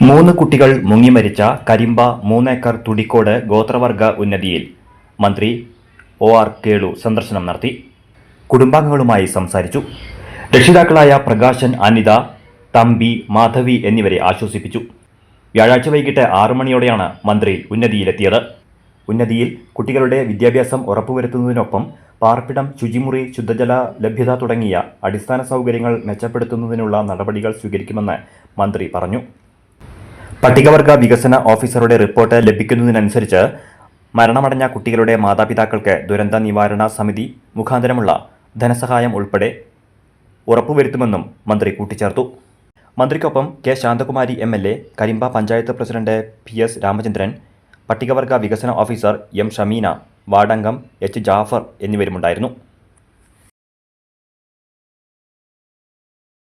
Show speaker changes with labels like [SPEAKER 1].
[SPEAKER 1] മൂന്ന് കുട്ടികൾ മുങ്ങിമരിച്ച കരിമ്പ 3 ഏക്കർ തുടിക്കോട് ഗോത്രവർഗ ഉന്നതിയിൽ മന്ത്രി ഒ.ആർ. കേളു സന്ദർശനം നടത്തി. കുടുംബാംഗങ്ങളുമായി സംസാരിച്ചു. രക്ഷിതാക്കളായ പ്രകാശൻ, അനിത, തമ്പി, മാധവി എന്നിവരെ ആശ്വസിപ്പിച്ചു. വ്യാഴാഴ്ച വൈകിട്ട് 6 മണിയോടെയാണ് മന്ത്രി ഉന്നതിയിലെത്തിയത്. ഉന്നതിയിൽ കുട്ടികളുടെ വിദ്യാഭ്യാസം ഉറപ്പുവരുത്തുന്നതിനൊപ്പം പാർപ്പിടം, ശുചിമുറി, ശുദ്ധജല ലഭ്യത തുടങ്ങിയ അടിസ്ഥാന സൗകര്യങ്ങൾ മെച്ചപ്പെടുത്തുന്നതിനുള്ള നടപടികൾ സ്വീകരിക്കുമെന്ന് മന്ത്രി പറഞ്ഞു. പട്ടികവർഗ വികസന ഓഫീസറുടെ റിപ്പോർട്ട് ലഭിക്കുന്നതിനനുസരിച്ച് മരണമടഞ്ഞ കുട്ടികളുടെ മാതാപിതാക്കൾക്ക് ദുരന്ത നിവാരണ സമിതി മുഖാന്തരമുള്ള ധനസഹായം ഉൾപ്പെടെ ഉറപ്പുവരുത്തുമെന്നും മന്ത്രി കൂട്ടിച്ചേർത്തു. മന്ത്രിക്കൊപ്പം K. Santhakumari MLA, Karimba panchayat president PS Ramachandran, പട്ടികവർഗ വികസന ഓഫീസർ M. ഷമീന, വാർഡംഗം H. ജാഫർ എന്നിവരുമുണ്ടായിരുന്നു.